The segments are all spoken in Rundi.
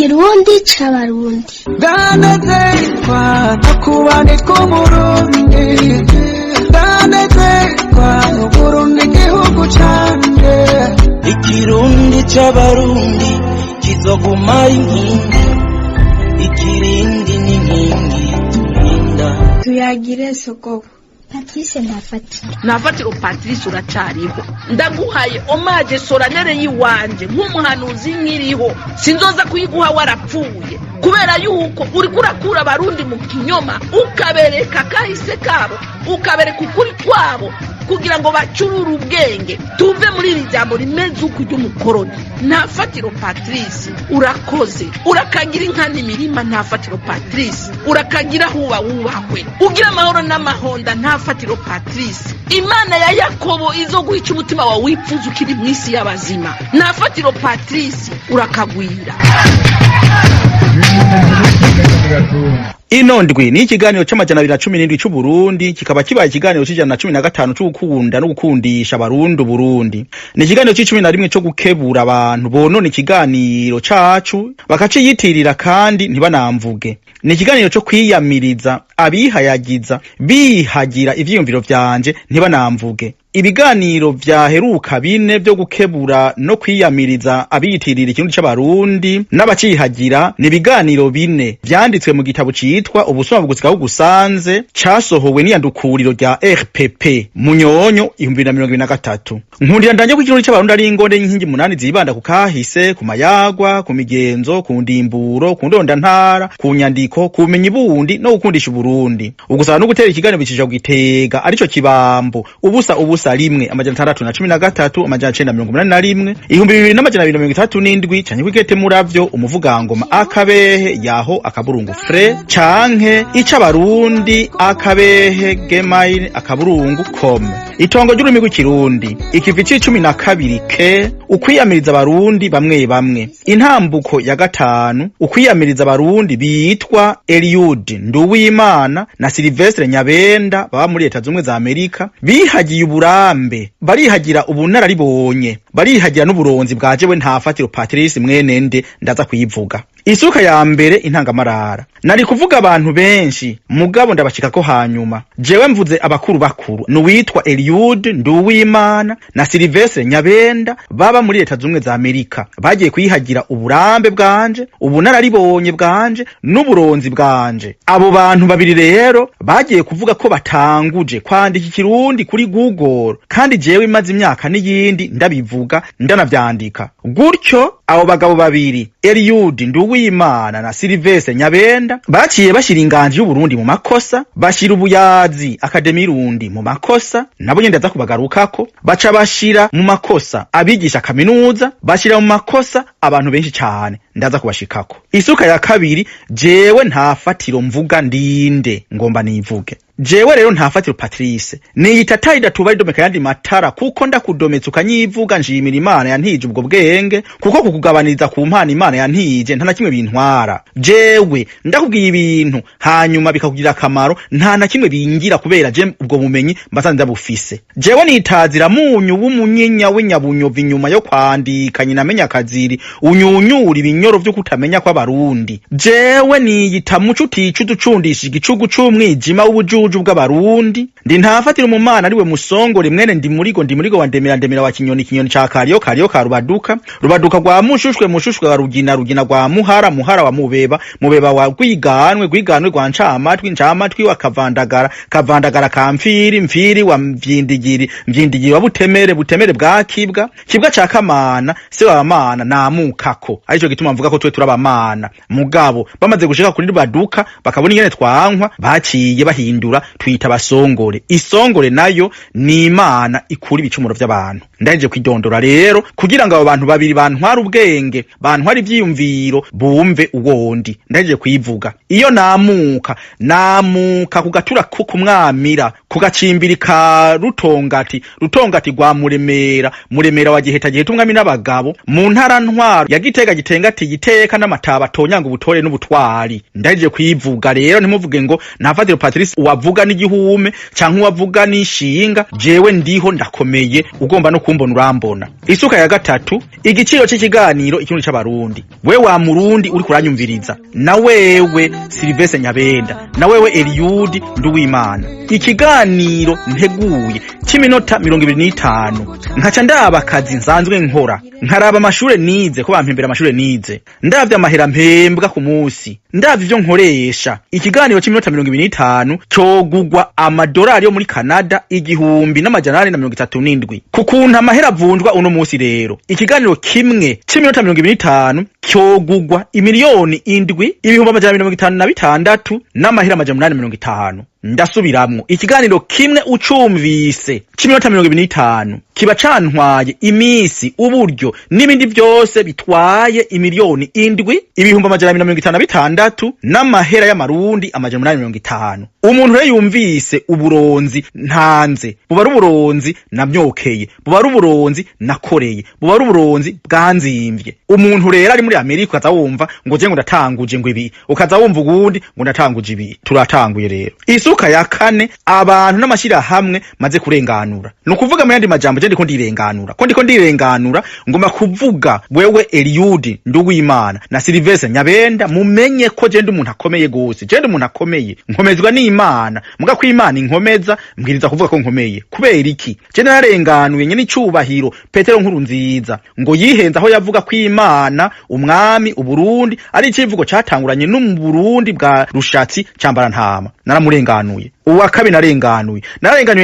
ikirundi c'abarundi ndanezerwa no kuboneka umurundi ndanezerwa n'uburundi igihugu canje ikirundi c'abarundi kizoguma inkingi ikirindi n'inkingi turinda tuyagire sogoko Patrice nafatiro Patrice uracariho ndaguhaye omaje soranere yiwanje nk'umuhanuzi nkiriho sinzoza kuyiguha warapfuye kubera yuko uri kurakura abarundi mu kinyoma ukabereka kahise kabo ukabereka ukuri kwabo kugira ngo bacurure ubwenge tuve muri iri jambo rimeze uko ry'umukoroni. Nafatiro Patrice urakoze urakagira inkana imirima. Nafatiro Patrice urakagira huba wubahwe ugira amahoro n'amahonda. Nafatiro Patrice Imana ya Yakobo izoguhica umutima wawe wipfuza ukiri mu isi y'abazima. Nafatiro Patrice urakagwira. Inondwi ni ikiganiro c'amajana 217 c'u Burundi kikaba kibaye ikiganiro c'ijana na 15 c'u gukunda no gukundisha abarundi Burundi. Ni ikiganiro c'11 co gukebura abantu bonone ikiganiro cacu bakaciyitirira kandi ntibanamvuge. Ni ikiganiro co kwiyamiriza abihayagiza bihagira ivyiyumviro vyanje ntibanamvuge. Ibiganiro vyaheruka bine byo gukebura no kwiyamiriza abiyitirira ikintu c'abarundi n'abacihagira ni ibiganiro bine vyanditswe mu gitabo citwa ubusoma bugusikaho gusanze casohowe n'iyandukuriro rya RPP Munyonyo 2023. Nkundira ndanje ko ikintu c'abarundi ari ingonde y'inkingi 8 zibanda ku kahise, ku mayagwa, ku migenzo, ku ndimburo, ku ndonda ntara, ku nyandiko, ku bumenyi bundi no gukundisha Burundi. Ugusaba no gutera ikiganiro bicija kugitega arico kibambo ubusa rimwe amajana 613 amajana 981 2237 canke kwigete muravyo umuvugangoma akabehe yaho akaburungu fre canke icabarundi akabehe gemail akaburungu com. Itongo ry'ururimi rw'ikirundi ikivi c'12 ke ukwiyamiriza abarundi bamwe intambuko ya gatanu ukwiyamiriza abarundi bitwa Eliud Nduwimana na Sylvestre Nyabenda baba muri Leta Zumwe za Amerika bihagiye uburambe barihagira ubunararibonye barihagira n'uburonzi bwajewe Ntafatiro Patrice mwenende ndaza kuyivuga. Isuka ya mbere intangamarara nari kuvuga abantu benshi mugabo ndabashika ko hanyuma jewe mvuze abakuru bakuru n'uwitwa Eliud Nduwimana na Sylvestre Nyabenda baba muri Leta Zumwe za Amerika bagiye kwihagira uburambe bwanje ubunararibonye bwanje n'uburonzi bwanje. Abo bantu babiri rero bagiye kuvuga ko batanguje kwandika ikirundi kuri Google kandi jewe imaze imyaka n'iyindi ndabivuga ndanavyandika gutyo. Abo bagabo babiri Eliud Nduwimana na Sylvestre Nyabenda baciye bashira inganje y'Uburundi mu makosa, bashira ubuyazi Akademi Rundi mu makosa, nabo nyende aza kubagarukako, baca bashira mu makosa abigisha kaminuza, bashira mu makosa abantu benshi cyane ndaza kubashikako. Isuka ya kabiri jewe Ntafatiro mvuga ndinde ngomba nivuge. Jewe rero Ntafatiro Patrice niyitataye datubari domeka yandi matara kuko ndakudometse ukanyivuga njimira Imana yantije ubwo bwenge kuko kukugabaniriza ku mpana Imana yantije nta na kimwe bintwara. Jewe ndakubwiye ibintu hanyuma bikakugira akamaro nta na kimwe bingira kubera je ubwo bumenyi mbasanze bufise. Jewe nitazira munyu w'umunyenya w'inyabunyovi nyuma yo kwandika nyinamenya kaziri unyunyura ibinyoro byo kutamenya kwa barundi. Jewe niyita mucutica uducundisha igicugu c'umwijima w'ubuju bw'abarundi ndi Ntafatiro mu Mana ariwe musongore mwene ndi murigo wa ndemera wa kinyoni ca kariyo ka rubaduka rwa mushushwe wa rugina rwa muhara wa mubeba wa rwiganwe rwa ncamatwi wa kavandagara ka mfiri wa mvyindigiri wa butemere bwa kibwa ca kamana se wa Mana namukako. Arico gituma mvuga ko twe turabamana mugabo bamaze gushika kuri rubaduka bakabona ingene twankwa baciye bahindura twita basongore. Isongore nayo ni Imana ikuri ibicumuro by'abantu. Ndaje kwidondora rero kugira ngo abo bantu babiri bantwara ubwenge bantwara ivyiyumviro bumve uwondi ndaje kwivuga. Iyo namuka kugatura kumwamira kugacimbiri ka rutongati gwa muremera wa giheta umwami n'abagabo mu ntara ntwaro ya gitengati giteka n'amataba tonyanga ubutore n'ubutwari. Ndaje kwivuga rero ntimuvuge ngo Ntafatiro Patrice wavuga n'igihume canke uwavuga n'ishinga jewe ndiho ndakomeye ugomba no kumbona urambona. Isuka ya gatatu, igiciro c'ikiganiro ikirundi c'abarundi. We wa murundi uri kuranyumviriza, na wewe Sylvestre Nyabenda, na wewe Eliud Nduwimana. Ikiganiro nteguye c'iminota 25 nkaca ndaba akazi nsanzwe nkora, nkaraba amashure nize ko bampembera amashure nize, ndavye amahera mpembwa ku musi, ndavye ivyo nkoresha. Ikiganiro c'iminota 25 cogugwa amadolari yo muri Canada 1837 kukuntu amahera avunjwa uno musi. Rero ikiganiro kimwe c'iminota 25 cyogugwa imiliyoni 7,756 n'amahera 850. Ndasubiramwo, ikiganiro kimwe ucumvise c'iminota 25 kiba cantwaye imisi, uburyo n'ibindi byose bitwaye imiliyoni 7,756 n'amahera y'amarundi 850. Umuntu rero yumvise uburonzi ntanze, buba ari uburonzi namyokeye, buba ari uburonzi nakoreye, buba ari uburonzi bwanzimvye. Umuntu rero ari muri Amerika ukaza wumva ngo je ngo ndatanguje ngo ibi, ukaza wumva ugundi ngo ndatanguje ibi. Turatanguye rero. Isuka ya kane, abantu n'amashira hamwe maze kurenganura. Nukuvuga mu yandi majambo je ndiko ndirenganura. Ko ndiko ndirenganura ngoma kuvuga wewe Eliud Nduwimana na Sylvestre Nyabenda mumenye ko je ndi umuntu akomeye gose. Je ndi umuntu akomeye. Nkomezwa n'Imana. Muga ko Imana inkomeza mbwiriza kuvuga ko nkomeye. Kubera iki? Je narenganuye nyene icubahiro Petero Nkurunziza ngo yihenza aho yavuga ko Imana umwami uburundi ari icivugo catanguranye no mu Burundi bwa Rushatsi Cambara Ntama. Naramurenganuye. Uwa kabiri narenganuye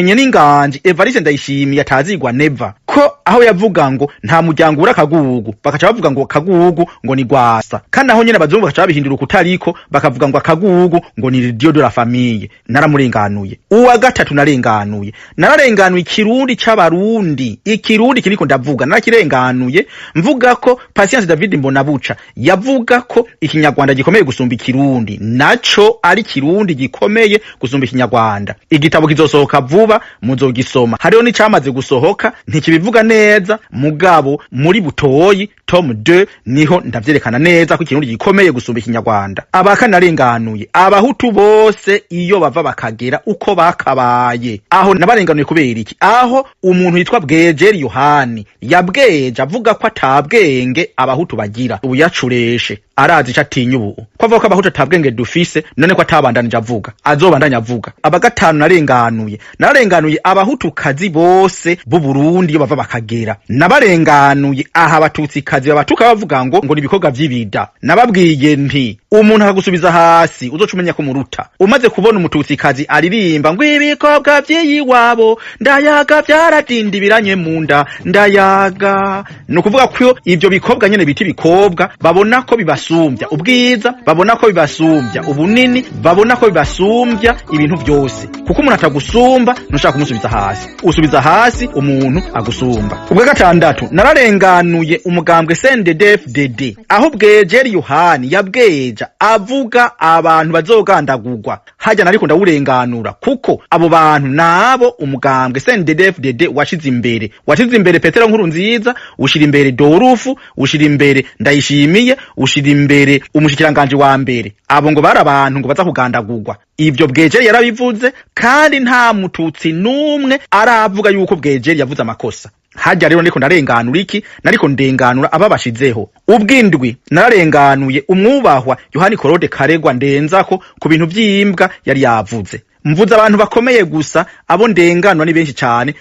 nyene inganje Evariste Ndayishimiye atazigwa never ko aho yavuga ngo nta muryango ura kagugu, bakaca bavuga ngo kagugu ngo ni Gwasa, kandi aho nyene abazungu bakaca babihindura ukutariko bakavuga ngo akagugu ngo ni Dio de la Famille. Naramurenganuye. Uwa gatatu narenganuye ikirundi c'abarundi, ikirundi kiriko ndavuga narakirenganuye mvuga ko Patience David Mbonabuca yavuga ko ikinyarwanda gikomeye gusumba ikirundi, naco ari kirundi gikomeye gusumba ikinyarwanda. Igitabo kizosohoka vuba muzogisoma. Hariho ni camaze gusohoka ntikibivuga neza, mugabo muri Butoyi Tom 2 niho ndavyerekana neza ko ikirundi gikomeye gusumba ikinyarwanda. Abaka narenganuye abahutu bose iyo bava bakagera uko bakabaye. Aho nabarenganuye kubera iki? Aho umuntu yitwa Bwejeri Yohani yabweje avuga ko atabwenge abahutu bagira, ubu yacureshe arazi catinya ubu ko avuga ko abahutu atabwenge dufise, none ko atabandanije avuga azobandanya avuga. Abagatanu narenganuye abahutu kazi bose b'u Burundi iyo bava bakagera. Nabarenganuye aha abatutsi kazi babatuka bavuga ngo nibikorwa vy'ibida. Nababwiye nti umuntu akagusubiza hasi uzocumenya ko muruta. Umaze kubona umututsi kazi aririmba ngo ibikorwa vy'iyi wabo ndayaga vyaradindibiranye munda ndayaga, nukuvuga ko ivyo bikobwa nyene biti bikobwa babona ko bibasumbya ubwiza, babona ko bibasumbya ubunini, babona ko bibasumbya ibintu byose. Kuko umuntu atagusumba nushaka kumusubiza hasi, usubiza hasi umuntu agusumba. Ubwa gatandatu nararenganuye umugambwe CNDD-FDD aho Bwejeri Yohani yabweja avuga abantu bazogandagurwa. Hajya nariko ndawurenganura kuko abo bantu nabo umugambwe CNDD-FDD washize imbere Petero Nkurunziza, ushira imbere Dorufu, ushira imbere Ndayishimiye, ushira imbere umushikiranganje wa mbere. Abo ngo bari abantu ngo baza kugandagurwa. Ivyo Bwejeri yarabivuze, kandi nta mututsi numwe aravuga yuko Bwejeri yavuze amakosa. Hajya rero ndiko ndarenganura iki? Nariko ndenganura ababashizeho. Ubwindwi nararenganuye umwubahwa Yohani Claude Karegwa ndenzako ku bintu vy'imbwa yari yavuze. Mvuze abantu bakomeye gusa, abo ndenganwa ni benshi cyane.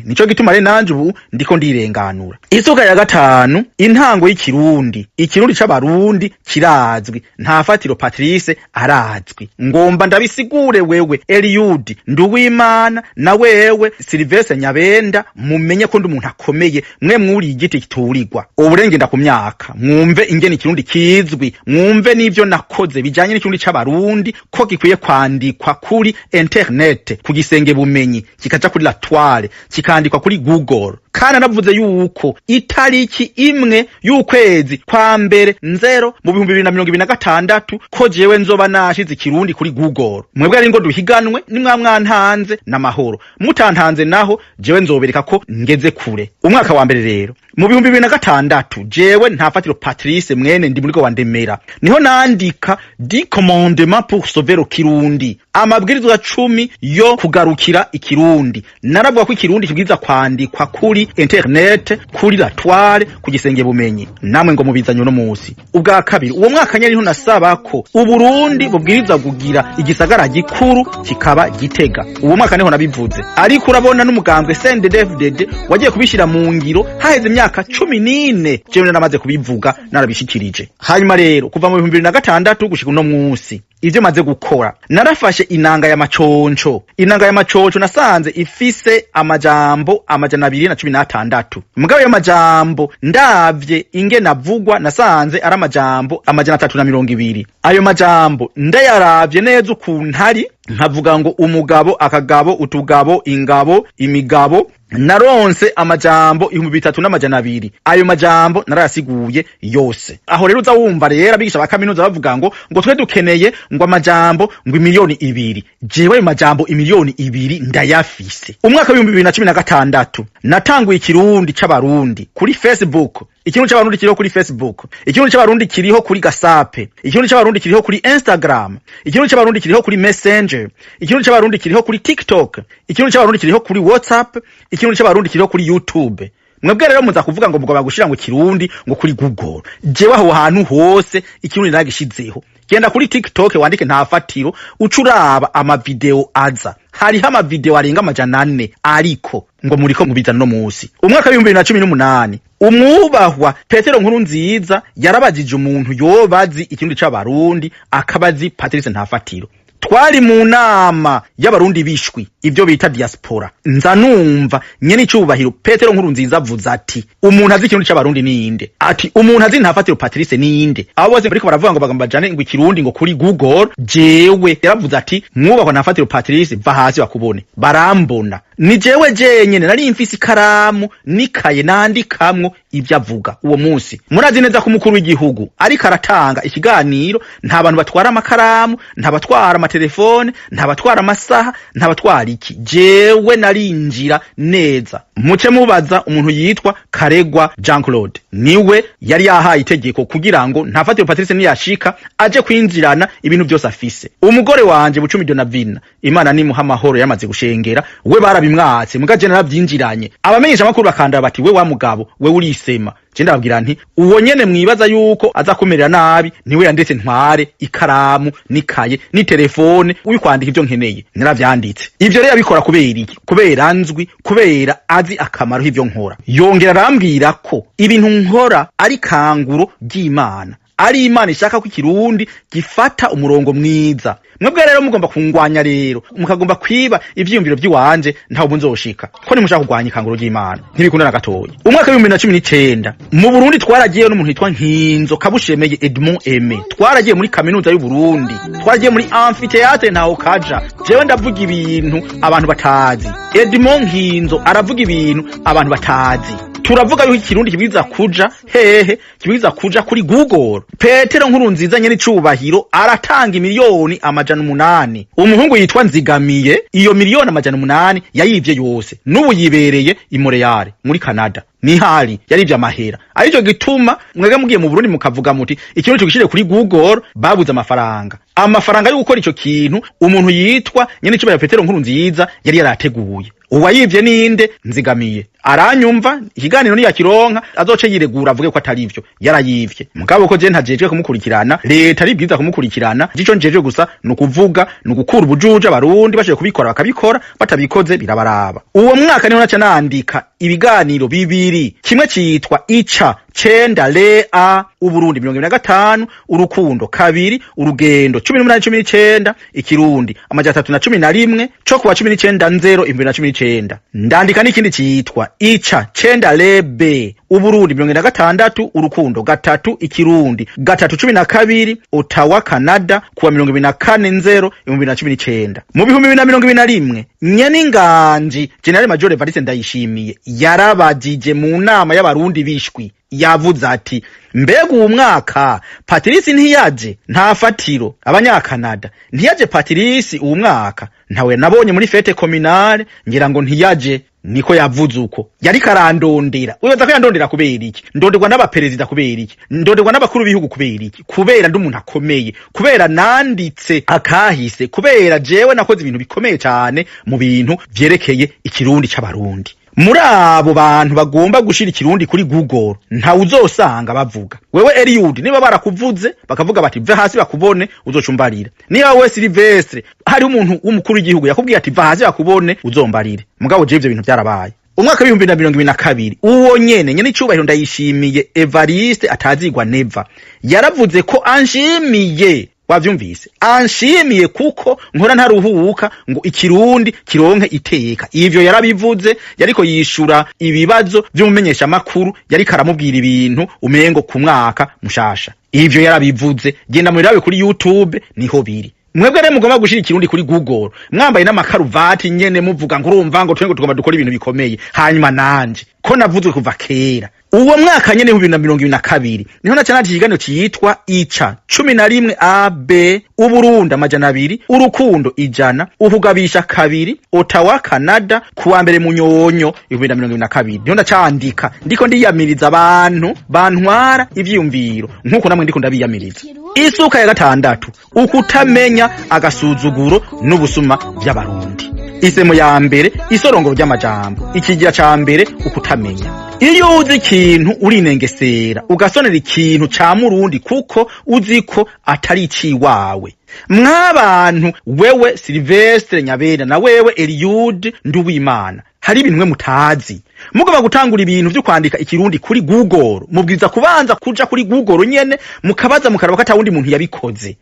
Nico gituma rero nanje ubu ndiko ndirenganura. Isuka ya gatanu, intango y'ikirundi. Ikirundi c'abarundi kirazwi, nta fatiro Patrice arazwi. Ngomba ndabisigure wewe Eliud Nduwimana na wewe Sylvestre Nyabenda mumenye ko ndi umuntu akomeye, mwe mwuri igiti kiturirwa. Uburenge nda ku myaka, mwumve ingene ikirundi kizwi, mwumve n'ivyo nakoze bijanye n'ikirundi c'abarundi ko gikwiye kwandikwa kuri internet, ku gisenge bumenyi, kikaja kuri la toile, kikandikwa kuri Google, kandi navuze yuko itariki imwe y'ukwezi kwa mbere 0 mu 2026 ko jewe nzoba nashize ikirundi kuri Google. Mwebwe ari ngo duhiganwe nimwamwantanze n'amahoro, mutantanze naho jewe nzobereka ko ngeze kure. Umwaka wa mbere rero mu 2026 jewe ntafatiro Patrice mwene ndi muriko wandemera niho nandika di commandement pour sauver le Kirundi, amabwirizwa 10 yo kugarukira ikirundi. Naravuga ko ikirundi kibwiza kwandikwa kuri internet, kuri la toile, ku gisenge bumenyi, namwe ngo mubizanye no musi. Ubwa kabiri uwo mwaka nyari niho nasaba ko Uburundi bubwiriza kugira igisagara gikuru kikaba Gitega. Uwo mwaka niho nabivuze, ariko urabona n'umugambwe CNDD-FDD wagiye kubishira mu ngiro haheze imyaka 14 jewe namaze kubivuga narabishikirije. Hanyuma rero kuva mu 2006 gushika no musi ivyo maze gukora, narafashe inanga ya maconco. Inanga ya maconco nasanze ifise amajambo 216. Mugabo yo majambo ndavye ingene avugwa nasanze ari amajambo 320. Ayo majambo ndayaravye neza ukuntari, nkavuga ngo umugabo, akagabo, utugabo, ingabo, imigabo, naronse amajambo 3200. Ayo majambo narayasiguye yose. Aho rero uza wumva rero abigisha ba kaminuza bavuga ngo twe dukeneye ngo amajambo ngo 2,000,000. Jewe ayo majambo 2,000,000 ndayafise. Umwaka wa 2016 natanguye ikirundi c'abarundi kuri Facebook. Ikirundi c'abarundi kiriho kuri Facebook, ikirundi c'abarundi kiriho kuri Gasape, ikirundi c'abarundi kiriho kuri Instagram, ikirundi c'abarundi kiriho kuri Messenger, ikirundi c'abarundi kiriho kuri TikTok, ikirundi c'abarundi kiriho kuri WhatsApp, ikirundi c'abarundi kiriho kuri YouTube. Mwebwe rero muza kuvuga ngo mugaba gushira ngo kirundi ngo kuri Google. Jewe aho hantu hose ikirundi nagishizeho. Genda kuri TikTok wandike ntafatiro ucuraba ama video aza. Hariho ama video arenga 400 ariko ngo muriko mubizana no musi. Umwaka wa 2018 umwubahwa Petero Nkurunziza yarabajije umuntu yobazi ikirundi c'abarundi akabazi Patrice Ntafatiro. Twari mu nama y'abarundi bishwi ivyo bita diaspora. Nza numva nyene icubahiro Petero Nkurunziza avuze ati umuntu azi ikirundi c'abarundi ninde, ati umuntu azi Ntafatiro Patrice ninde. Abo bose bariko baravuga ngo bagamba jane ngo ikirundi ngo kuri Google. Jewe yaravuze ati mwubahwa Ntafatiro Patrice va hasi bakubone. Barambona ni jewe jenyene nari mfise ikaramu nikaye nandikamwo ivyo avuga uwo munsi. Murazi neza ko umukuru w'igihugu ariko aratanga ikiganiro, nta bantu batwara amakaramu, nta batwara amatelefone, nta batwara amasaha, nta batwara iki. Jewe narinjira neza. Muce mubaza umuntu yitwa Karegwa Jean Claude, niwe yari yahaye itegeko kugira ngo Ntafatiro Patrice niyashika aje kwinjirana ibintu byose afise. Umugore wanje Bucumi Donavina, Imana ni muhamahoro, yamaze gushengera, we barabimwatse mugaje naravyinjiranye. Abamenyesha makuru bakanda bati we wa mugabo we urisema. Jenda babwira nti uwo nyene mwibaza yuko azakomerera nabi niwe yandetse ntware ikaramu nikaye ni telefone uyu kwandika ivyo nkeneye. Naravyanditse. Ivyo rero abikora kubera iki? Kubera nzwi, kubera azi akamaro h'ivyo nkora. Yongera arambwira ko ibintu nkora ari kanguro ry'Imana, ari Imana ishaka ko ikirundi gifata umurongo mwiza. Mwebwe rero mugomba kungwanya rero, mukagomba kwiba ivyiyumviro by'iwanje ntaho bunzoshika. Ko ni mushaka kugwanya ikanguro ry'Imana ntibikunda na gatoya. Umwaka wa 2019 mu Burundi twaragiye n'umuntu yitwa Nkinzo Kabushemeye Edmond Aime. Twaragiye muri kaminuza y'u Burundi, twaragiye muri amphithéâtre ntaho kaja. Jewe ndavuga ibintu abantu batazi, Edmond Nkinzo aravuga ibintu abantu batazi. Turavuga yuko ikirundi kibwiza kuja hehe, kibwiza kuja kuri Google. Petero Nkurunziza nyene icubahiro aratanga miliyoni 800. Umuhungu yitwa Nzigamiye iyo miliyoni 800 yayivye yose. Nubu yibereye i Montreal muri Canada. Nihari yarivye amahera. Arico gituma mwege mugiye mu Burundi mukavuga muti ikintu cyo kuri Google babuze amafaranga. Amafaranga yo gukora ico kintu umuntu yitwa nyene icubahiro Petero Nkurunziza yari yarateguye. Uwayivye ninde? Nzigamiye. Aranyumva ikiganiro ni yakironka azoce yiregura avuge ko atari ivyo yarayivye. Mugabo ko je ntajejwe kumukurikirana, leta ribwiza kumukurikirana. Ico njeje gusa nukuvuga nugukura ubujuje abarundi bashoye kubikora bakabikora, batabikoze birabaraba. Uwo mwaka niho naca nandika ibiganiro bibiri. Kimwe citwa Ica cenda le a Uburundi 25 urukundo kabiri urugendo 1819 ikirundi amajana 311 cyo kuwa 19/0/2019 ndandika n'ikindi cyitwa ica cenda le b Uburundi 26 urukundo gatatu ikirundi gatatu 12 Ottawa Canada kuwa 24/0/2019 mu 2021 Nyeninganji General Major Evariste Ndayishimiye yarabajije mu nama y'abarundi bishwi yavuze ati mbega uwo mwaka Patrice ntiyaje nta fatiro abanyakanada ntiyaje Patrice uwo mwaka ntawe nabonye muri fete communale ngira ngo ntiyaje niko yavuze uko yari karandondera wibaza ko yandondera kubera iki ndonderwa n'abaperezida kubera iki ndonderwa n'abakuru b'ibihugu kubera iki kubera ndi umuntu akomeye kubera nanditse akahise kubera jewe nakoze ibintu bikomeye cyane mu bintu vyerekeye ikirundi c'abarundi muri abo bantu bagomba gushira ikirundi kuri Google nta uzosanga bavuga wewe Eliud niba barakuvuze bakavuga bati ve hasi bakubone uzocumbarira niba wewe Silvestre hari umuntu w'umukuru w'igihugu yakubwiye ati va hasi bakubone uzombarire mugabo je ivyo bintu byarabaye umwaka wa 2022 uwo nyene icubahiro Ndayishimiye Evariste atazigwa neva yaravuze ko anshimiye wavyumvise anshimiye kuko nkora ntaruhuka ngo ikirundi kironke iteka ivyo yarabivuze yariko yishura ibibazo vy'umumenyesha makuru yari karamubwira ibintu umengo ku mwaka mushasha ivyo yarabivuze genda murirabe kuri YouTube niho biri mwebwe rero mugomba gushira ikirundi kuri Google mwambaye n'amakaruvati nyene muvuga ngo urumva ngo twengo tugomba dukora ibintu bikomeye hanyuma nanje ko navuzwe kuva kera uwo mwaka nyene 2022 niho nacana ikiganiro cyitwa ica 11 AB Uburundi amajana 2 urukundo ijana uhugabisha kabiri Ottawa Canada kuwa mbere munyonyo 2022 niho nacandika ndiko ndiyamiriza abantu bantwara ivyumviro nkuko namwe ndiko ndabiyamiriza isuka ya gatandatu ukutamenya agasuzuguro n'ubusuma by'abarundi isemo ya mbere isorongoro ry'amajambo ikigira ca mbere ukutamenya iyo uzi ikintu urinengesera ugasonera ikintu ca murundi kuko uziko atari iciwawe mwabantu wewe Silvestre Nyabenda na wewe Eliud Nduwimana hari ibintu mwe mutazi mugomba gutangura ibintu byo kwandika ikirundi kuri Google mubwiza kubanza kuja kuri Google nyene mukabaza mukaraba kata wundi muntu yabikoze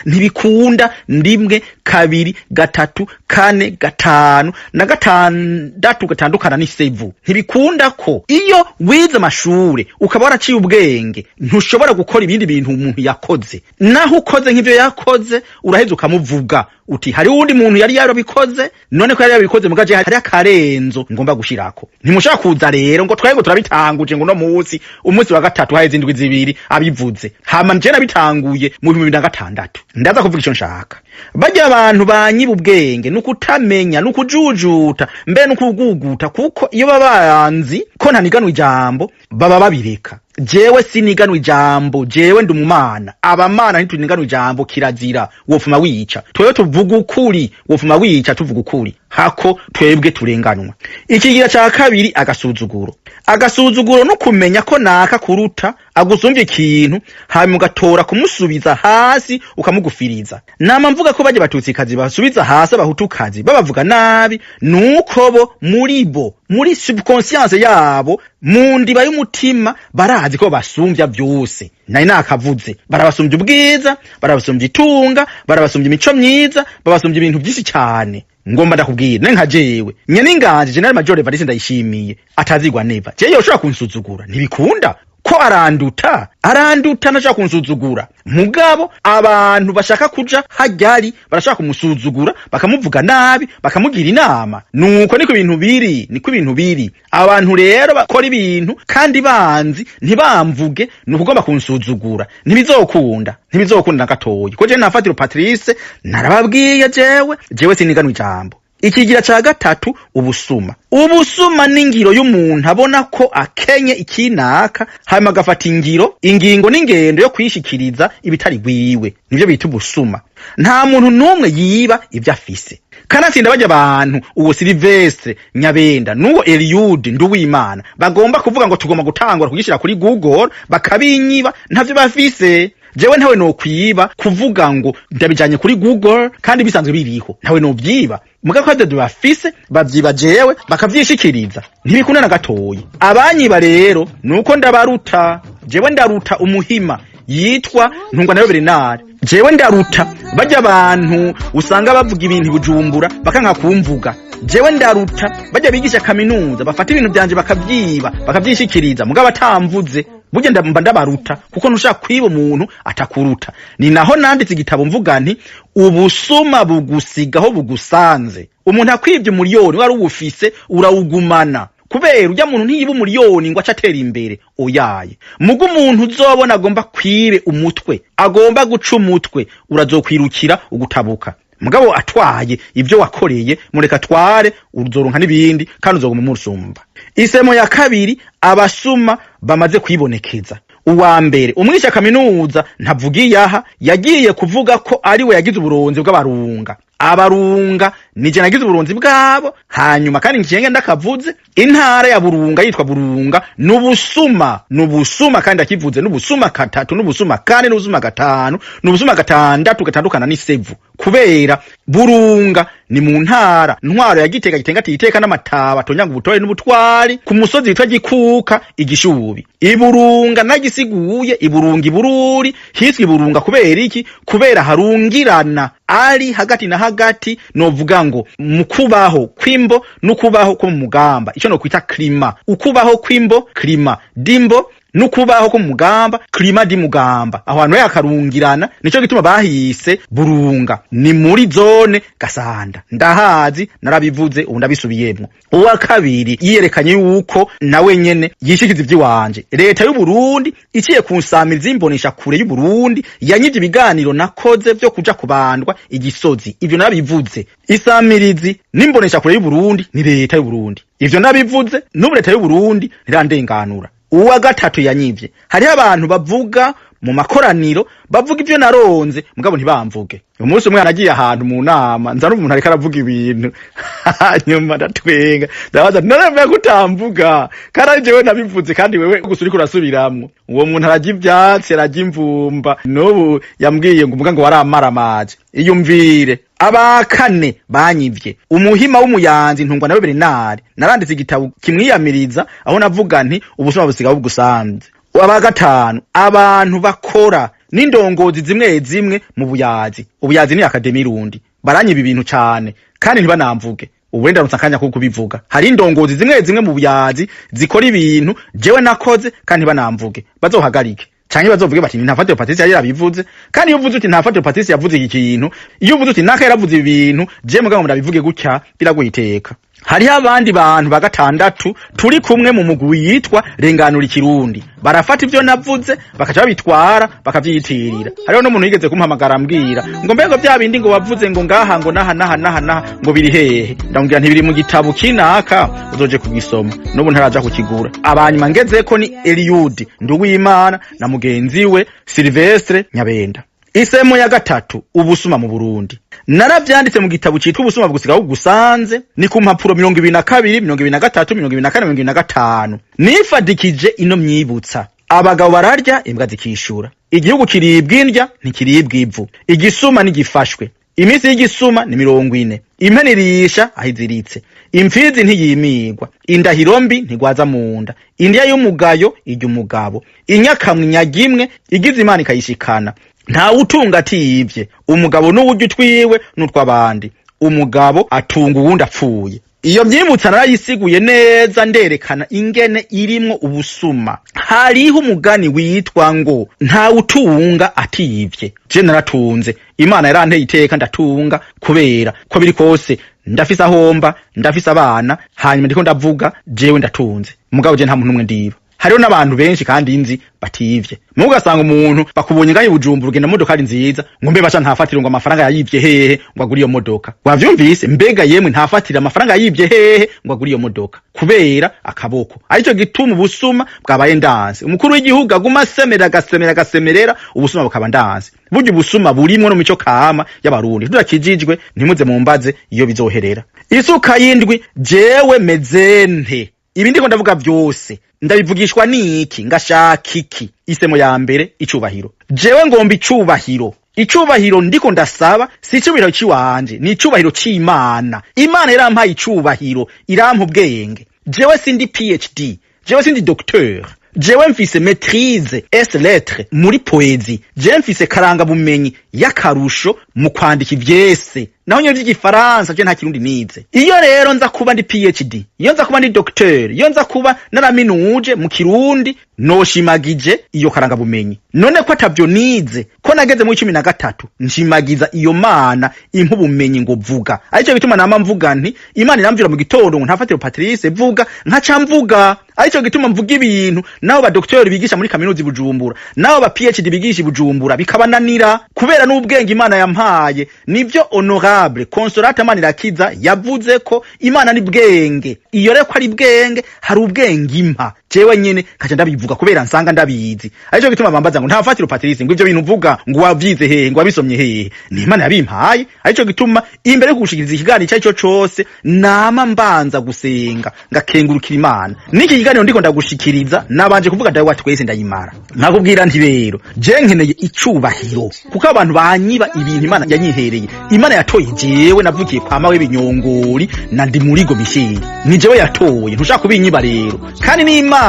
ntibikunda ndimwe kabiri gatatu kane gatanu na gatandatu gatandukana ni sevu ntibikunda ko iyo wize amashure ukaba waraciye ubwenge ntushobora gukora ibindi bintu umuntu yakoze naho ukoze nk'ivyo yakoze uraheza ukamuvuga uti hari wundi muntu yari yarabikoze none ko yari yabikoze mugaje hari akarenzo ngomba gushirako ntimushaka kuza rero ngo twego turabitanguje ngo no munsi umunsi wa gatatu haye zindwi zibiri abivuze hama nje nabitanguye mu 2006 ndaza kuvuga ico nshaka bajya abantu banyiba ubwenge nukutamenya nukujujuta mbe nukuguguta kuko iyo babanzi ko ntaniganwa ijambo baba babireka jewe siniganwa ijambo jewe ndumumana abamana ntituniganwa ijambo kirazira wofuma wica twe tuvuga ukuri wofuma wica tuvuga ukuri hako twebwe turenganwa ikigira ca kabiri agasuzuguro no kumenya ko naka kuruta agusumvye ikintu hanyuma ugatora kumusubiza hasi ukamugufiriza nama mvuga ko baje batutsikazi basubiza hasi abahutukazi babavuga nabi nuko bo muri subconscience yabo mu ndiba y'umutima barazi ko basumvya byose nari nakavuze barabasumbye ubwiza barabasumbye itunga barabasumbye imico myiza babasumbye ibintu byinshi cyane ngomba ndakubwira nka jewe Nyeninganji General Major Evariste Ndayishimiye atazigwa neva je yoshobora kunsuzugura ntibikunda ko aranduta nashaka kunsuzugura mugabo abantu bashaka kuja hajyari barashaka kumusuzugura bakamuvuga nabi bakamugira inama nuko niko ibintu biri abantu rero bakora ibintu kandi banzi ntibamvuge nukugomba kunsuzugura ntibizokunda na gatoyi ko je nafatira Patrice narababwiye jewe siniganwa ijambo ikigira ca gatatu ubusuma n'ingiro y'umuntu abona ko akenye ikinaka hanyuma agafata ingingo n'ingendo yo kwishikiriza ibitari gwiwe nivyo bita ubusuma nta muntu numwe yiba ivyo afise kanatsinda bajya abantu uwo Silvestre Nyabenda n'uwo Eliud Nduwimana bagomba kuvuga ngo tugomba gutangura kugishira kuri Google bakabinyiba ntavyo bafise jewe ntawe no kwiba kuvuga ngo ndabijanye kuri Google kandi bisanzwe biriho ntawe no vyiba muga ko byo bafise bavyiba jewe bakavyishikiriza ntibikunda na gatoyi abanyiba rero nuko ndabaruta jewe ndaruta umuhima yitwa Ntungwa na Bernard jewe ndaruta bajya abantu usanga bavuga ibintu Bujumbura bakanka kumvuga jewe ndaruta bajya bigisha kaminuza bafata ibintu byanje bakavyiba bakavyishikiriza muga batamvuze burya ndamba ndabaruta kuko ntushaka kwiba umuntu atakuruta ni naho nanditse igitabo mvuga nti ubusuma bugusigaho bugusanze umuntu akwibye umuriyoni wari ubufise urawugumana kubera ujya muntu ntiyiba umuriyoni ngo acatera imbere oyaye mugo umuntu uzobona agomba kwibe umutwe agomba guca umutwe urazokwirukira ugutabuka mugabo atwaye ibyo wakoreye mureka tware uzoronka nibindi kandi uzoguma murusumba isemo ya kabiri abasuma bamaze kwibonekeza uwa mbere umwisha kaminuza ntavugiye aha yagiye kuvuga ko ari we yagize uburonzi bw'abarunga abarunga nije nagize uburonzi bwabo hanyuma kandi nkiyenge ndakavuze intara ya Burunga yitwa Burunga nubusuma kandi akivuze nubusuma katatu nubusuma kane nubusuma gatanu nubusuma gatandatu gatandukana n'isevu kubera Burunga ni mu ntara ntwaro ya Gitega Gitenga titeka n'amataba tonyanga ubutore n'ubutwari ku musozi witwa Gikuka igishubi iburunga nagisiguye ibururi hiswe Burunga kubera iki kubera harungirana ari hagati na hagati novuga ngo mukubaho kwimbo nukubaho ko mugamba ico no kwita klima ukubaho kwimbo klima dimbo nukubaho ko mugamba klima di mugamba aho hantu yakarungirana nico gituma bahise Burunga ni muri zone Gasanda ndahazi narabivuze ubu ndabisubiyemwo uwa kabiri yiyerekanye yuko nawe nyene yishikiza ivy'iwanje leta y'u Burundi iciye kunsamiriza imbonesha kure y'u Burundi yanyivye ibiganiro nakoze vyo kuja kubandwa igisozi ivyo narabivuze isamirizi n'imbonesha kure y'u Burundi ni leta y'u Burundi ivyo nabivuze n'ubu leta y'u Burundi ntirandenganura uwa gatatu yanyivye hari abantu bavuga mu makoraniro bavuga ivyo naronze mugabo ntibamvuge umunsi umwe anagiye ahantu mu nama nza n'umuntu ariko aravuga ibintu nyuma ndatwenga ndabaza none kutamvuga kandi jewe nabivuze kandi wewe gusa uriko urasubiramwo uwo muntu arajya ivyatsi arajya imvumba n'ubu yambwiye ngo umuga ngo waramaramaje iyumvire abakane banyivye umuhima w'umuyanzi Ntungwa na Bernard naranditse igitabo kimwiyamiriza aho navuga nti ubusuma busigaho bugusanze abagatanu abantu bakora n'indongozi zimwe mu ubuyazi ni akademi rundi baranyiba ibintu cyane kandi ntibanamvuge ubuenda rutsakanya ko kubivuga hari indongozi zimwe mu buyazi zikora ibintu jewe nakoze kandi ntibanamvuge bazohagarike canke bazovuge bati ntafatiro Patrice yari yabivuze kandi iyo uvuze uti ntafatiro Patrice yavuze iki kintu iyo uvuze uti naka yaravuze ibintu je mugabo ndabivuge gutya biraguhiteka hari abandi bantu bagatandatu turi kumwe mu mugwi yitwa renganura ikirundi barafata ivyo navuze bakaca babitwara bakavyiyitirira hariho no muntu yigeze kumpamagara ambwira ngo mbego bya bindi ngo wavuze ngo ngaha ngo naha ngo biri hehe ndambwira ntibiri mu gitabo kinaka uzoje kugisoma n'ubu ntaraja kukigura abanyuma ngezeko ni Eliud Nduwimana na mugenzi we Silvestre Nyabenda isemo ya gatatu ubusuma mu Burundi naravyanditse mu gitabo citwa ubusuma bugusigaho gusanze ni ku mpapuro 22 23 24 25 nifadikije ino myibutsa abagabo bararya imbwa zikishura igihugu kiribwa indya ntikiribwa ivu igisuma nigifashwe iminsi y'igisuma ni 40 impene irisha ahiziritse imfizi ntiyimigwa indahiro mbi ntigwaza munda indya y'umugayo ijya umugabo inyakamwe nyagimwe igize imana ikayishikana nta utunga atiyivye umugabo n'uburyo twiwe n'utwabandi umugabo atunga uwundi apfuye iyo myibutsa narayisiguye neza nderekana ingene irimwo ubusuma hariho umugani witwa ngo nta utunga atiyivye je naratunze imana yaranteye iteka ndatunga kubera ko biri kose ndafise ahomba ndafise abana hanyuma ndiko ndavuga jewe ndatunze mugabo je nta muntu umwe ndiba hariho n'abantu benshi kandi inzi bativye mugasanga umuntu bakubonye ngaho Bujumbura ugenda modoka ari nziza ngo mbe baca ntafatira ngo amafaranga yayivye hehe ngo agura iyo modoka wavyumvise mbega yemwe ntafatira amafaranga yayivye hehe ngo agura iyo modoka kubera akaboko arico gituma ubusuma bwabaye ndanse umukuru w'igihugu aguma gasemerera ubusuma bukaba ndanse buryo ubusuma burimwo no mico kama y'abarundi turakijijwe ntimuze mumbaze iyo bizoherera isuka yindwi jewe mezente ibi ndiko ndavuga vyose ndabivugishwa niki ngashaka iki isemo ya mbere icubahiro. Jewe ngomba icubahiro ndiko ndasaba si icubahiro ciwanje, ni icubahiro c'Imana. Imana yarampaye icubahiro, irampa ubwenge. Jewe sindi PhD, jewe sindi docteur, jewe mfise maîtrise ès lettres muri poésie, jewe mfise karanga bumenyi y'akarusho mu kwandika ivyese, naho nyo vy'igifaransa je nta kirundi nize. Iyo rero nza kuba ndi PhD, iyo nza kuba ndi docteur, iyo nza kuba naraminuje mu kirundi, noshimagije iyo karanga bumenyi. None ko atavyo nize, ko nageze mu 13 nshimagiza iyo Mana impa ubumenyi ngo vuga. Arico gituma nama mvuga nti Imana iramvira mu gitondo ngo ntafatire Patrice vuga nkaca mvuga. Arico gituma mvuga ibintu naho ba docteur bigisha muri kaminuza Bujumbura, naho ba PhD bigisha Bujumbura bikabananira kubera n'ubwenge Imana yampaye. Nivyo honorable Consolata Manirakiza yavuze ko Imana ni bwenge. Iyo rero ko ari bwenge, hari ubwenge impa. Jewe nyene kaca ndabivuga kubera nsanga ndabizi. Arico gituma bambaza ngo ntafatire Patrice ngo ivyo bintu uvuga ngo wavyize hehe ngo wabisomye hehe. Ni Imana yabimpaye. Arico gituma imbere kugushikiriza ikigani cyaco cose nama mbanza gusenga ngakengurukira Imana. Niki kiganiro ndiko ndagushikiriza nabanje kuvuga dawe twese ndayimara. Nakubwira nti rero je nkeneye icubahiro kuko abantu banyiba ibintu Imana yanyihereye. Imana yatoye jewe navukiye kwa mawe binyongori na ndi murigo Michel. Ni jewe yatoye ntushaka kubinyiba rero. Kandi ni Imana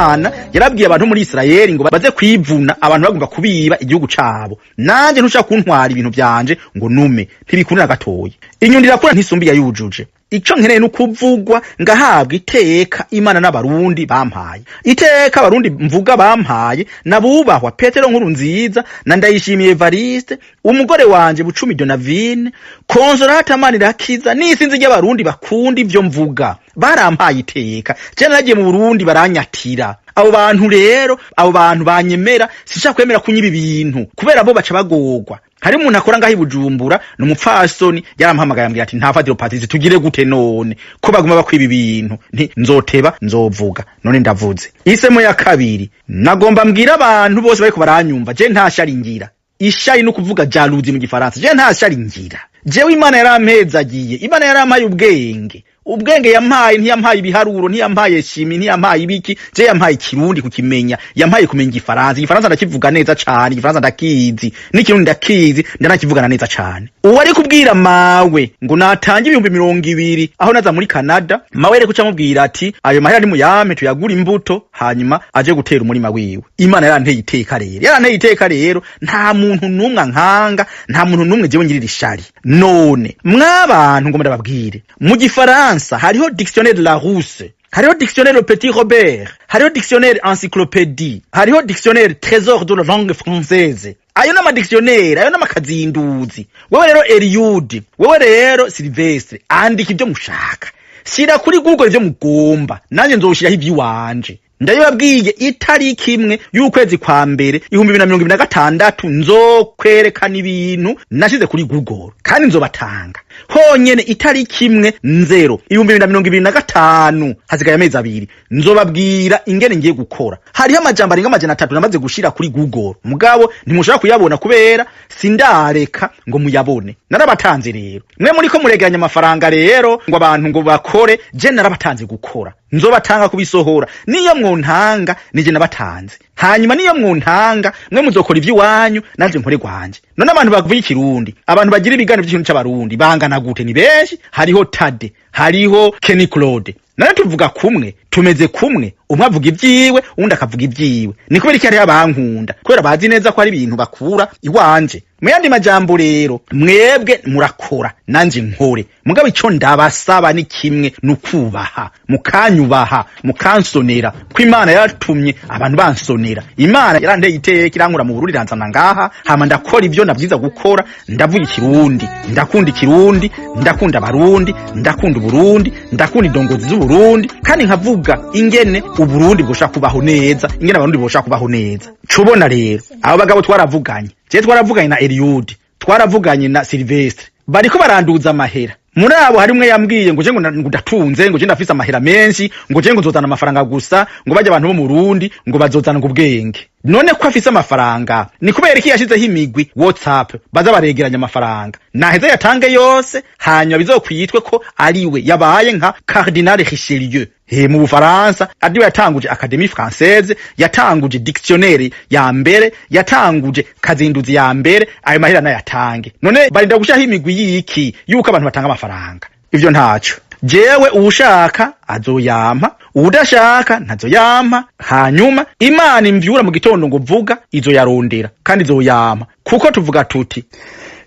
yarabwiye abantu muri Israeli ngo baze kwivuna abantu bagomba kubiba igihugu cabo. Nanje ntushaka kuntwara ibintu byanje ngo nume ntibikundira gatoye. Inyundira kura ntisumbiya yujuje. Ico nkeneye n'ukuvugwa ngahabwa iteka Imana n'abarundi bampaye. Iteka abarundi mvuga bampaye nabubahwa Petero Nkurunziza na Ndayishimiye Evariste, umugore wanje Bucumi Donavine, Consolata Manirakiza n'isinzi ry'abarundi bakunda ivyo mvuga. Barampaye iteka. Je nagiye mu Burundi baranyatira. Abo bantu rero, abo bantu banyemera, sishaka kwemera kunyiba ibintu kubera bo baca bagogwa. Hari umuntu akora ngaho Bujumbura n'umupfasoni yarampamagaye ambwira ati ntafatire Patrice tugire gute none ko baguma bakwiba ibintu nti nzoteba nzovuga. None ndavuze. Isemo ya kabiri nagomba mbwira abantu bose bariko baranyumva je ntashari ngira. Ishari no kuvuga jalousie mu gifaransa. Je ntashari ngira. Jewe Imana yarampezagiye. Imana yarampaye ubwenge. Ubwenge yampaye ntiyampaye ibiharuro, ntiyampaye shimi, ntiyampaye ibiki. Je yampaye kirundi kukimenya, yampaye kumenya igifaransa. Igifaransa ndakivuga neza cyane, igifaransa ndakizi, n'ikirundi ndakizi, ndanakivugana neza cyane. Uwari kubwira mawe ngo natange 220 aho naza muri Canada, mawe rero kuca mubwira ati ayo mahera ari mu yame tuyagura imbuto hanyuma aje gutera umurima wiwe. Imana yaranteye iteka rero. Yaranteye iteka rero, nta muntu numwe nkanga, nta muntu numwe jewe ngirira ishari. None mwabantu ngo ndababwire mu gifaransa hariho dictionnaire de la Rousse, hariho dictionnaire le Petit Robert, hariho dictionnaire encyclopédie, hariho dictionnaire trésor de la langue française. Ayo nama dictionnaire, ayo nama kazinduzi. Wewe rero Eliud, wewe rero Sylvestre, andika ibyo mushaka. Shira kuri Google ibyo mugomba, nanje nzoshiraho iby'iwanje. Ndabibabwiye itariki imwe y'ukwezi kwa mbere 2026 nzokwerekana ibintu nashize kuri Google kandi nzobatanga. Honyene itariki imwe 2025 hasigaye amezi 2 nzobabwira ingene ngiye gukora. Hariho amajambo arenga 300 namaze gushira kuri Google. Mugabo ntimushaka kuyabona kubera sindareka ngo muyabone. Narabatanze rero. Mwe muri ko muregeranya amafaranga rero ngo abantu ngo bakore, je narabatanze gukora. Nzobatanga kubisohora. Niyo mwontanga nije nabatanze. Hanyuma niyo mwontanga mwe muzokora ivy'iwanyu nanje nkore gwanje. None abantu bavuye ikirundi, abantu bagira ibiganiro by'ikintu cy'abarundi bangana gute ni benshi. Hariho Tade, hariho Kenny Claude. None tuvuga kumwe, tumeze kumwe. Umwe avuga ivyiwe, undi akavuga ivyiwe. Ni kubera iki ari abankunda? Kubera bazi neza ko ari ibintu bakura iwanje. Muyandi majambo rero, mwebwe murakora nanje nkore. Mugabo ico ndabasaba ni kimwe nukubaha, mukanyubaha, mukansonera. Ko Imana yaratumye abantu bansonera. Imana yaranteye iteka irankura mu Burundi ranzana ngaha, hama ndakora ivyo navyiza gukora. Ndavuga ikirundi, ndakunda ikirundi, ndakunda abarundi, ndakunda Burundi, ndakunda indongozi z'Uburundi, kandi nkavuga ingene Uburundi bwoshaka kubaho neza, ingene abarundi bwoshaka kubaho neza. Cubona rero abo bagabo twaravuganye. Je twaravuganye na Eliud, twaravuganye na Sylvestre. Bariko baranduza amahera. Muri abo harimwe yambwiye ngo je ngo ndatunze, ngo je ndafise amahera menshi, ngo je ngo nzozana amafaranga gusa, ngo baje abantu bo mu Burundi ngo bazozana ngo ubwenge. none ko afise amafaranga ni kubera iki yashizeho imigwi WhatsApp baza baregeranya amafaranga naheze yatange yose hanyuma bizokwitwe ko ariwe yabaye nka Cardinal Richelieu mu Bufaransa adiwe yatanguje Académie Française yatanguje dictionnaire ya mbere yatanguje kazinduzi ya mbere ayo mahera nayatange none barinda gushaho imigwi yiki yuko abantu batanga amafaranga ivyo ntaco jewe ushaka azoyampa udashaka ntazoyampa hanyuma Imana imvyura mu gitondo ngo vuga izo yarondera kandi izoyampa kuko tuvuga tuti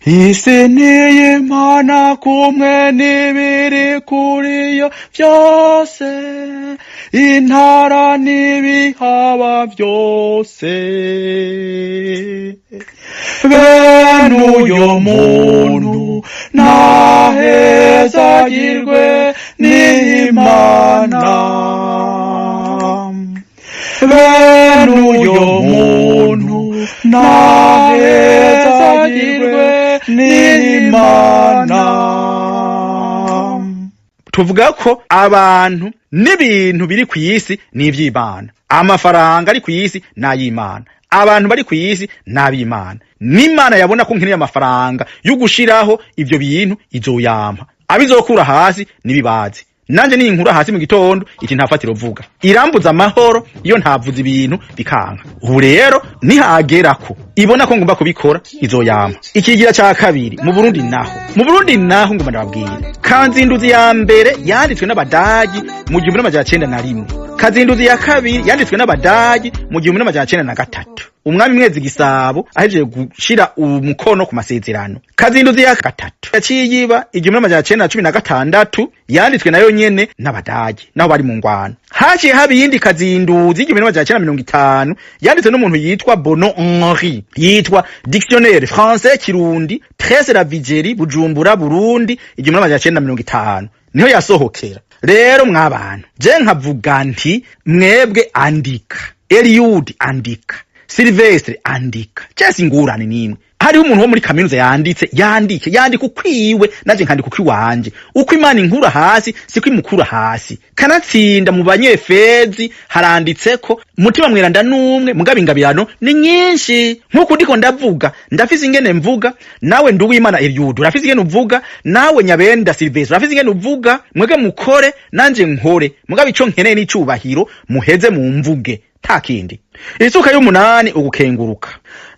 isi niye Imana kumwe n'ibiri kuriyo vyose intara n'ibihaba vyose bene uyo muntu nahezagirwe n'Imana bene uyo muntu nahezagirwe n'Imana. Tuvuga ko abantu n'ibintu biri kw'isi n'ivy'Imana, amafaranga ari kw'isi n'ay'Imana, abantu bari kw'isi n'ab'Imana. N'Imana yabona ko nkeneye amafaranga yo gushiraho ivyo bintu izoyampa, abizokura hasi nibibazi. Nanje ni inkura hasi mu gitondo iti ntafatiro vuga irambuza amahoro iyo ntavuza ibintu bikanka. Ubu rero nihagerako ibona ko ngomba kubikora izoyama. Ikigira ca kabiri mu Burundi naho ngomba ndababwira Kazinduzi ya mbere yanditswe n'Abadagi mu 1901, Kazinduzi ya kabiri yanditswe n'Abadagi mu 1903. Umwami Mwezi Gisabo ahejeje gushira umukono ku masezerano. Kazinduzi ya gatatu yaciyiba 1916 yanditswe nayo nyene n'Abadagi naho bari mu ngwano. Haciye haba iyindi kazinduzi 1950 yanditswe n'umuntu yitwa Bono Henri, yitwa Dictionnaire Français Kirundi Tresse la Vigeri Bujumbura Burundi 1950 niho yasohokera. Rero mw'abantu je nkavuga nti mwebwe andika, Eliud andika, Silvestre andika, cyase ingurane nimwe. Hari umuntu wo muri kaminuza yandike ukwiwe naje nkandika ukwiwanje. Uko Imana inkura hasi siko imukura hasi. Kanatsinda mu banyefezi haranditseko mutima mweranda numwe mugabe ingabirano ni nyinshi. Nkuko ndiko ndavuga ndafise ingene mvuga nawe nduw'Imana Eliud urafise ingene uvuga nawe Nyabenda Silvestre urafise ingene uvuga mwege mukore nanje nkore mugabe ico nkeneye n'icubahiro muheze mu mvuge takindi. Isuka y'umunani ugukenguruka.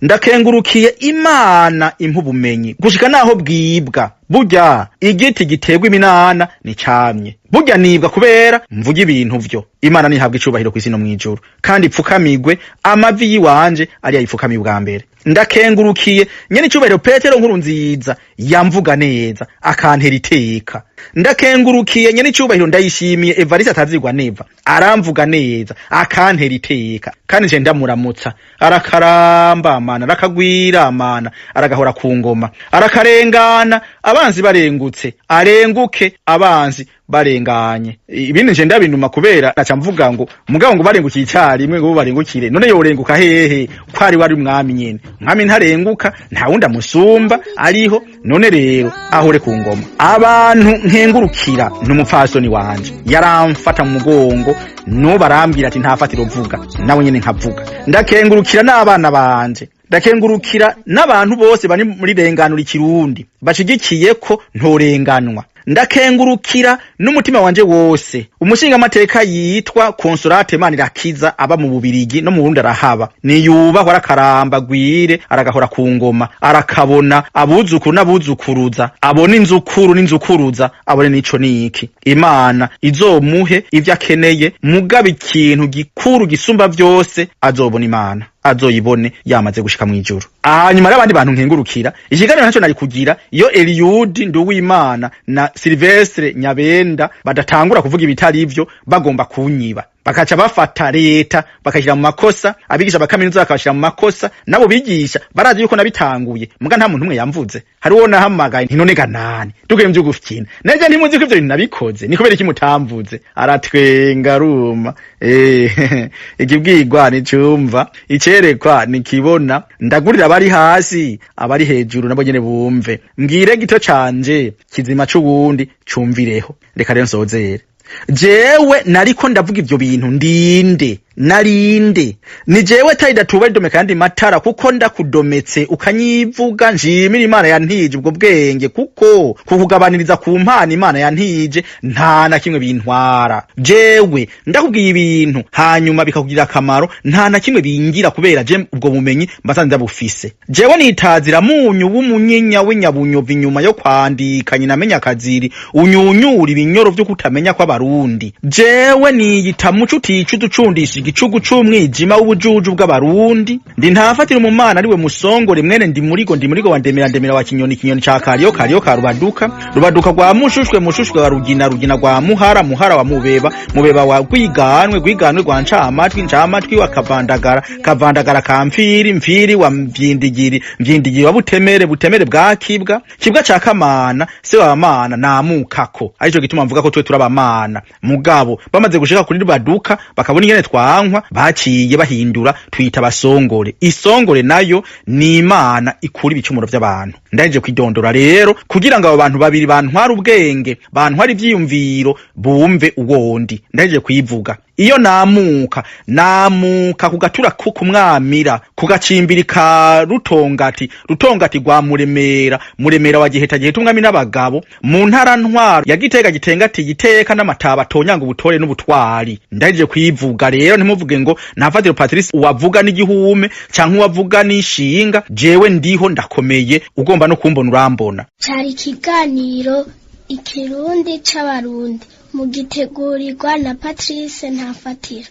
Ndakengurukiye Imana impubumenyi gushika naho bwibwa. Burya igiti giterwa iminana ni camye. Burya nibwa kubera mvuga ibintu vyo. Imana nihabwa icubahiro kw'isi no mwijuru kandi ipfukamigwe amavi yiwanje ari ayipfukamiye bwa mbere. Ndakengurukiye nyene icubahiro Petero Nkurunziza yamvuga neza akantera iteka. Ndakengurukiye nyene icubahiro Ndayishimiye Evariste atazigwa neva aramvuga neza akantera iteka kandi je ndamuramutsa arakaramba amana arakagwira amana aragahora ku ngoma arakarengana abanzi barengutse arenguke abanzi barenganye. Ibindi nje ndabinuma kubera naca mvuga ngo mugabo ngo barengukiye icyarimwe ngo barengukire none yorenguka hehe kwari wari umwami nyene. Umwami ntarenguka nta wundi amusumba ariho none rero ahore ku ngoma. Abantu nkengurukira n'umupfasoni wanje yaramfata mu mugongo no barambira ati ntafatiro vuga nawe nyene nkavuga. Ndakengurukira n'abana banje, ndakengurukira n'abantu bose bari muri renganura ikirundi bashigikiye ko ntorenganwa. Ndakengurukira n'umutima wanje wose umushinga amateka yitwa Consolate Manirakiza aba mu Bubirigi no mu Burundi arahaba niyuba warakaramba gwire aragahora ku ngoma arakabona abuzukuru n'abuzukuruza abone inzukuru n'inzukuruza abone nico niki. Imana izomuhe ivyo akeneye mugabe ikintu gikuru gisumba vyose azobona Imana azoyibone yamaze gushika mwijuru. Hanyuma y'abandi bantu nkengurukira ikiganiro naco nari kugira iyo Eliud Nduwimana na Silvestre Nyabenda badatangura kuvuga ibitari ivyo bagomba kunyiba bakaca bafata leta bakashira mu makosa abigisha bakaminuza bakashira mu makosa nabo bigisha barazi yuko nabitanguye muga nta muntu umwe yamvuze hariwo nahamagaye ntinonega nani dukuye mvyo gufyina neje ntimuzi ko ivyo bintu nabikoze ni kubera iki mutamvuze aratwenga ruma ikibwirwa nicumva icerekwa nikibona ndagurira abari hasi abari hejuru nabo nyene bumve mbwire gito canje kizima c'ubundi cumvireho reka rero nsozere. Jewe nariko ndavuga ivyo bintu ndinde narinde ni jewe Taida Tubaridomeka kandi matara kuko ndakudometse ukanyivuga njimira Imana yantije ubwo bwenge kuko kukugabaniriza ku mpana Imana yantije nta na kimwe bintwara jewe ndakubwiye ibintu hanyuma bikakugira akamaro nta na kimwe bingira kubera je ubwo bumenyi mbasanze bufise jewe nitazira munyu w'umunyenya w'inyabunyovu inyuma yo kwandika nyinamenya kaziri unyunyura ibinyoro vyo kutamenya kw'abarundi jewe niyita muco uticu ducundisha igicugu c'umwijima w'ubujuju bw'abarundi ndi ntafatira umumana ariwe musongore mwene ndi murigo wa ndemera wa kinyoni ca kariyo ka rubaduka rwa mushushwe wa rugina rwa muhara wa mubeba wa gwiganwe rwa ncamatwi wa kavandagara ka mfiri wa mvyindigiri wa butemere bwa kibwa ca kamana se wa mana namukako arico gituma mvuga ko twe turabamana mugabo bamaze gushika kuri rubaduka bakabona ingene twankwa baciye bahindura twita basongore isongore nayo ni Imana ikura ibicumuro vy'abantu ndaje kwidondora rero kugira ngo abo bantu babiri bantwara ubwenge bantwara ivyiyumviro bumve uwondi ndaje kwivuga iyo namuka kugatura kumwamira kugacimbirika rutongati rwa muremera wa giheta umwami n'abagabo mu ntara ntwaro ya giteka n'amataba atonyanga ubutore n'ubutwari ndaje kwivuga rero ntimuvuge ngo nafatira Patrice uwavuga n'igihume canke uwavuga n'ishinga jewe ndiho ndakomeye ugomba no kumbona urambona cari ikiganiro ikirundi c'abarundi mugitegurirwa na Patrice Ntafatira.